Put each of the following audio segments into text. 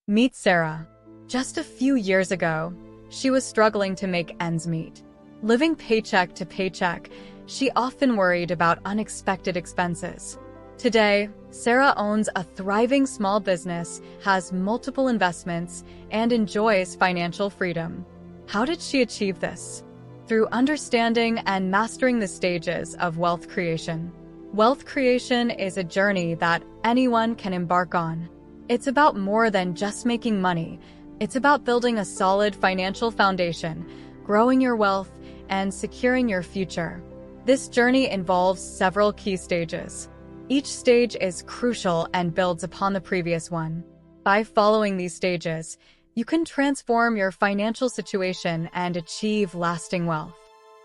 Meet Sarah. Just a few years ago, she was struggling to make ends meet. Living paycheck to paycheck, she often worried about unexpected expenses. Today, Sarah owns a thriving small business, has multiple investments, and enjoys financial freedom. How did she achieve this? Through understanding and mastering the stages of wealth creation. Wealth creation is a journey that anyone can embark on. It's about more than just making money. It's about building a solid financial foundation, growing your wealth, and securing your future. This journey involves several key stages. Each stage is crucial and builds upon the previous one. By following these stages, you can transform your financial situation and achieve lasting wealth.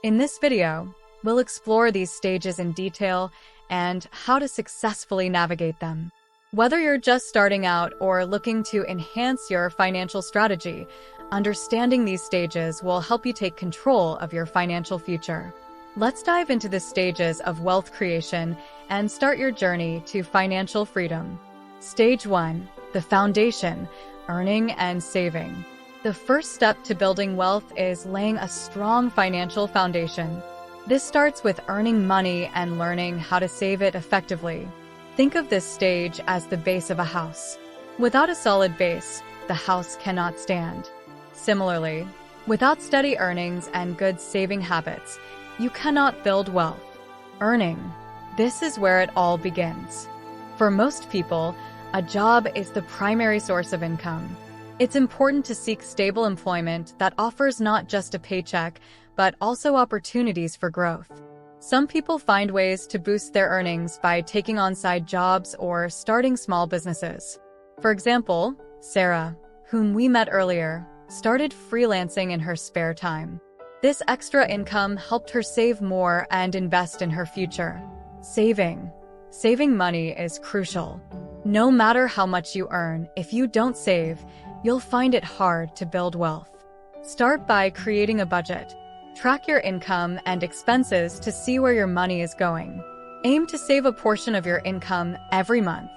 In this video, we'll explore these stages in detail and how to successfully navigate them. Whether you're just starting out or looking to enhance your financial strategy, understanding these stages will help you take control of your financial future. Let's dive into the stages of wealth creation and start your journey to financial freedom. Stage 1, the foundation, earning and saving. The first step to building wealth is laying a strong financial foundation. This starts with earning money and learning how to save it effectively. Think of this stage as the base of a house. Without a solid base, the house cannot stand. Similarly, without steady earnings and good saving habits, you cannot build wealth. Earning. This is where it all begins. For most people, a job is the primary source of income. It's important to seek stable employment that offers not just a paycheck, but also opportunities for growth. Some people find ways to boost their earnings by taking on side jobs or starting small businesses. For example, Sarah, whom we met earlier, started freelancing in her spare time. This extra income helped her save more and invest in her future. Saving. Saving money is crucial. No matter how much you earn, if you don't save, you'll find it hard to build wealth. Start by creating a budget. Track your income and expenses to see where your money is going. Aim to save a portion of your income every month.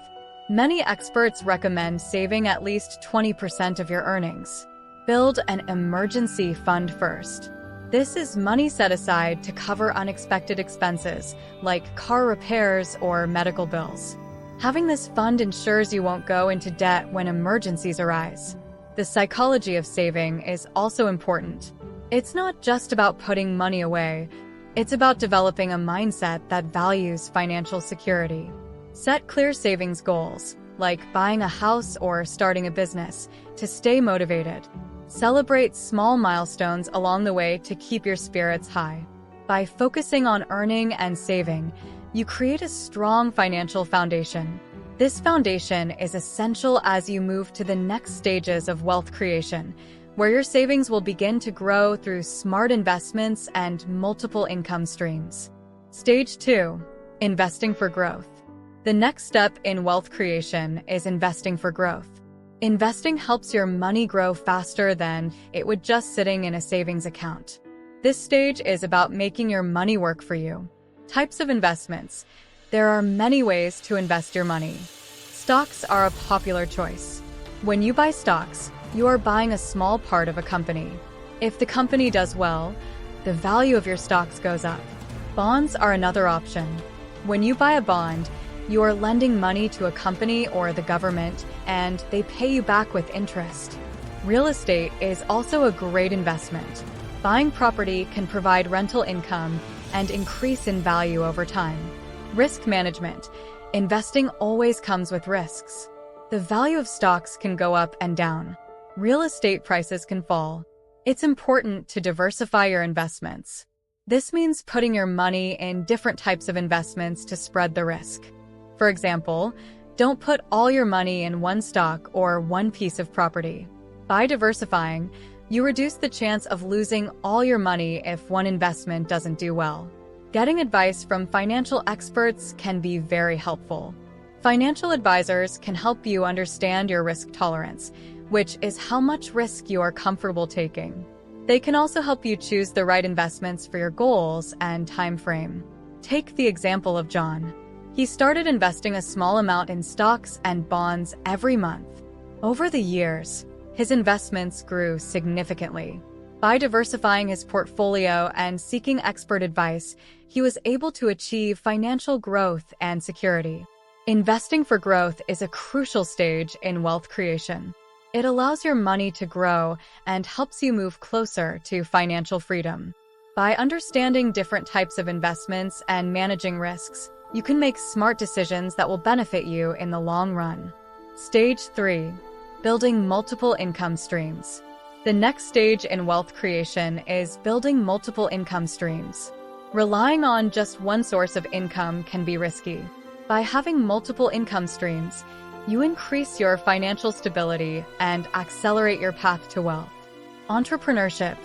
Many experts recommend saving at least 20% of your earnings. Build an emergency fund first. This is money set aside to cover unexpected expenses, like car repairs or medical bills. Having this fund ensures you won't go into debt when emergencies arise. The psychology of saving is also important. It's not just about putting money away. It's about developing a mindset that values financial security. Set clear savings goals, like buying a house or starting a business, to stay motivated. Celebrate small milestones along the way to keep your spirits high. By focusing on earning and saving, you create a strong financial foundation. This foundation is essential as you move to the next stages of wealth creation, where your savings will begin to grow through smart investments and multiple income streams. Stage 2, investing for growth. The next step in wealth creation is investing for growth. Investing helps your money grow faster than it would just sitting in a savings account. This stage is about making your money work for you. Types of investments. There are many ways to invest your money. Stocks are a popular choice. When you buy stocks, you are buying a small part of a company. If the company does well, the value of your stocks goes up. Bonds are another option. When you buy a bond, you are lending money to a company or the government, and they pay you back with interest. Real estate is also a great investment. Buying property can provide rental income and increase in value over time. Risk management. Investing always comes with risks. The value of stocks can go up and down. Real estate prices can fall. It's important to diversify your investments. This means putting your money in different types of investments to spread the risk. For example, don't put all your money in one stock or one piece of property. By diversifying, you reduce the chance of losing all your money if one investment doesn't do well. Getting advice from financial experts can be very helpful. Financial advisors can help you understand your risk tolerance, which is how much risk you are comfortable taking. They can also help you choose the right investments for your goals and time frame. Take the example of John. He started investing a small amount in stocks and bonds every month. Over the years, his investments grew significantly. By diversifying his portfolio and seeking expert advice, he was able to achieve financial growth and security. Investing for growth is a crucial stage in wealth creation. It allows your money to grow and helps you move closer to financial freedom. By understanding different types of investments and managing risks, you can make smart decisions that will benefit you in the long run. Stage 3. Building multiple income streams. The next stage in wealth creation is building multiple income streams. Relying on just one source of income can be risky. By having multiple income streams, you increase your financial stability and accelerate your path to wealth. Entrepreneurship.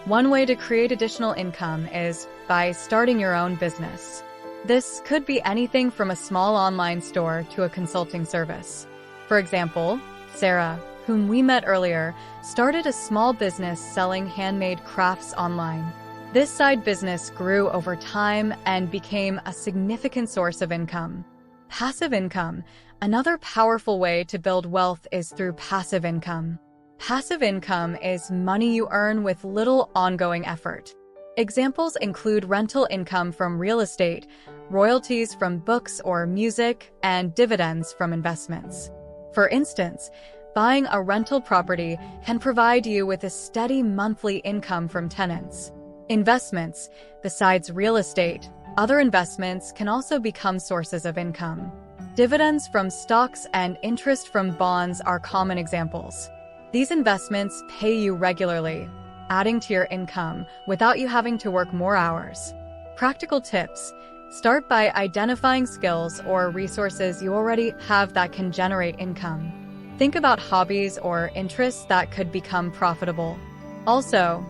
One way to create additional income is by starting your own business. This could be anything from a small online store to a consulting service. For example, Sarah, whom we met earlier, started a small business selling handmade crafts online. This side business grew over time and became a significant source of income. Passive income. Another powerful way to build wealth is through passive income. Passive income is money you earn with little ongoing effort. Examples include rental income from real estate, royalties from books or music, and dividends from investments. For instance, buying a rental property can provide you with a steady monthly income from tenants. Investments. Besides real estate, other investments can also become sources of income. Dividends from stocks and interest from bonds are common examples. These investments pay you regularly, adding to your income without you having to work more hours. Practical tips. Start by identifying skills or resources you already have that can generate income. Think about hobbies or interests that could become profitable. Also,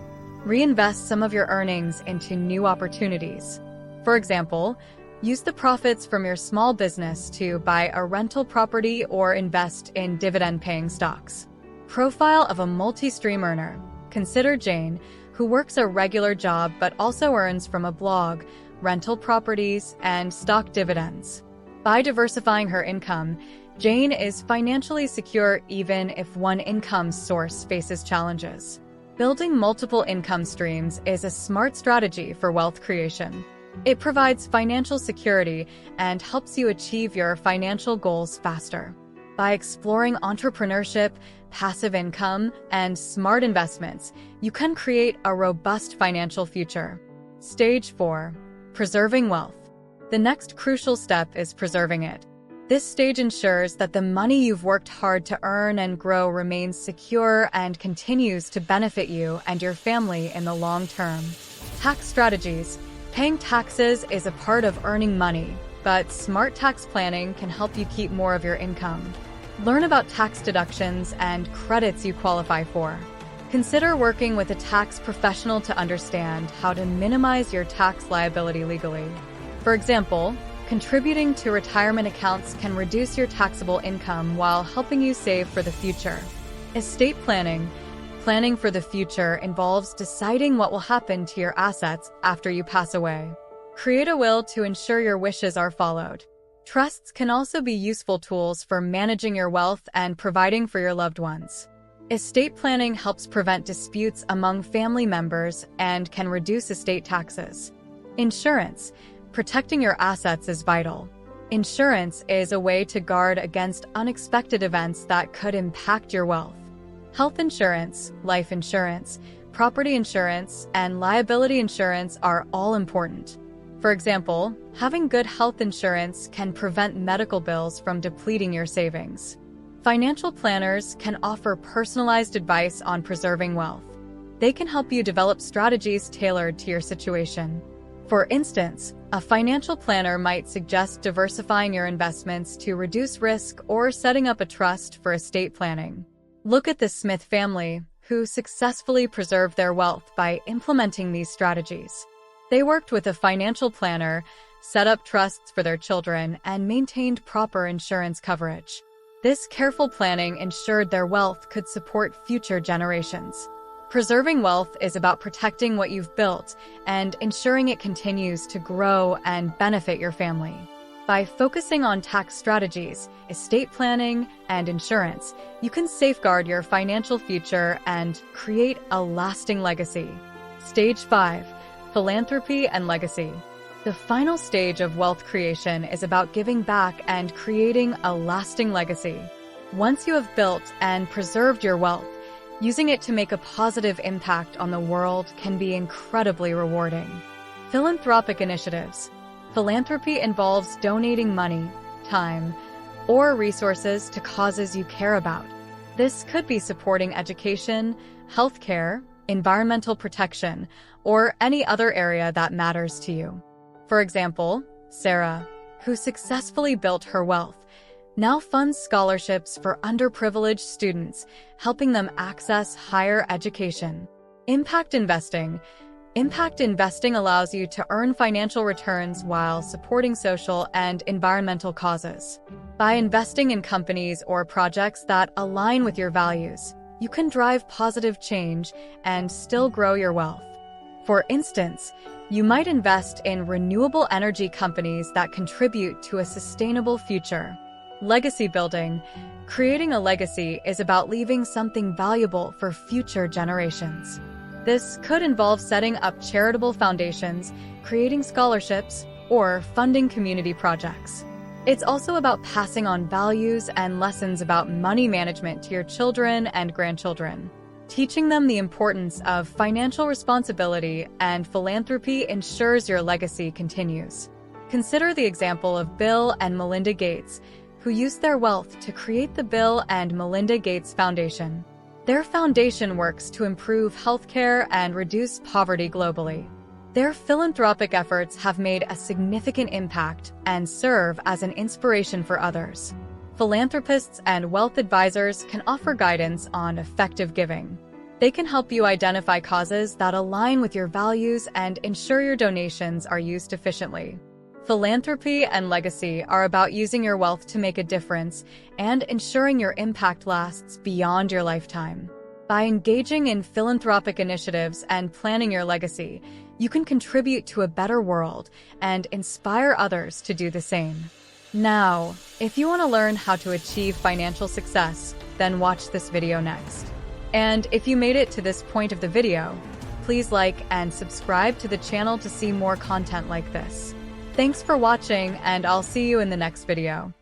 reinvest some of your earnings into new opportunities. For example, use the profits from your small business to buy a rental property or invest in dividend-paying stocks. Profile of a multi-stream earner. Consider Jane, who works a regular job but also earns from a blog, rental properties, and stock dividends. By diversifying her income, Jane is financially secure even if one income source faces challenges. Building multiple income streams is a smart strategy for wealth creation. It provides financial security and helps you achieve your financial goals faster. By exploring entrepreneurship, passive income, and smart investments, you can create a robust financial future. Stage 4. Preserving wealth. The next crucial step is preserving it. This stage ensures that the money you've worked hard to earn and grow remains secure and continues to benefit you and your family in the long term. Tax strategies. Paying taxes is a part of earning money, but smart tax planning can help you keep more of your income. Learn about tax deductions and credits you qualify for. Consider working with a tax professional to understand how to minimize your tax liability legally. For example, contributing to retirement accounts can reduce your taxable income while helping you save for the future. Estate planning. Planning for the future involves deciding what will happen to your assets after you pass away. Create a will to ensure your wishes are followed. Trusts can also be useful tools for managing your wealth and providing for your loved ones. Estate planning helps prevent disputes among family members and can reduce estate taxes. Insurance. Protecting your assets is vital. Insurance is a way to guard against unexpected events that could impact your wealth. Health insurance, life insurance, property insurance, and liability insurance are all important. For example, having good health insurance can prevent medical bills from depleting your savings. Financial planners can offer personalized advice on preserving wealth. They can help you develop strategies tailored to your situation. For instance, a financial planner might suggest diversifying your investments to reduce risk or setting up a trust for estate planning. Look at the Smith family, who successfully preserved their wealth by implementing these strategies. They worked with a financial planner, set up trusts for their children, and maintained proper insurance coverage. This careful planning ensured their wealth could support future generations. Preserving wealth is about protecting what you've built and ensuring it continues to grow and benefit your family. By focusing on tax strategies, estate planning, and insurance, you can safeguard your financial future and create a lasting legacy. Stage 5. Philanthropy and Legacy. The final stage of wealth creation is about giving back and creating a lasting legacy. Once you have built and preserved your wealth, using it to make a positive impact on the world can be incredibly rewarding. Philanthropic initiatives. Philanthropy involves donating money, time, or resources to causes you care about. This could be supporting education, healthcare, environmental protection, or any other area that matters to you. For example, Sarah, who successfully built her wealth, now funds scholarships for underprivileged students, helping them access higher education. Impact investing. Impact investing allows you to earn financial returns while supporting social and environmental causes. By investing in companies or projects that align with your values, you can drive positive change and still grow your wealth. For instance, you might invest in renewable energy companies that contribute to a sustainable future. Legacy building. Creating a legacy is about leaving something valuable for future generations. This could involve setting up charitable foundations, creating scholarships, or funding community projects. It's also about passing on values and lessons about money management to your children and grandchildren. Teaching them the importance of financial responsibility and philanthropy ensures your legacy continues. Consider the example of Bill and Melinda Gates, who used their wealth to create the Bill and Melinda Gates Foundation. Their foundation works to improve healthcare and reduce poverty globally. Their philanthropic efforts have made a significant impact and serve as an inspiration for others. Philanthropists and wealth advisors can offer guidance on effective giving. They can help you identify causes that align with your values and ensure your donations are used efficiently. Philanthropy and legacy are about using your wealth to make a difference and ensuring your impact lasts beyond your lifetime. By engaging in philanthropic initiatives and planning your legacy, you can contribute to a better world and inspire others to do the same. Now, if you want to learn how to achieve financial success, then watch this video next. And if you made it to this point of the video, please like and subscribe to the channel to see more content like this. Thanks for watching, and I'll see you in the next video.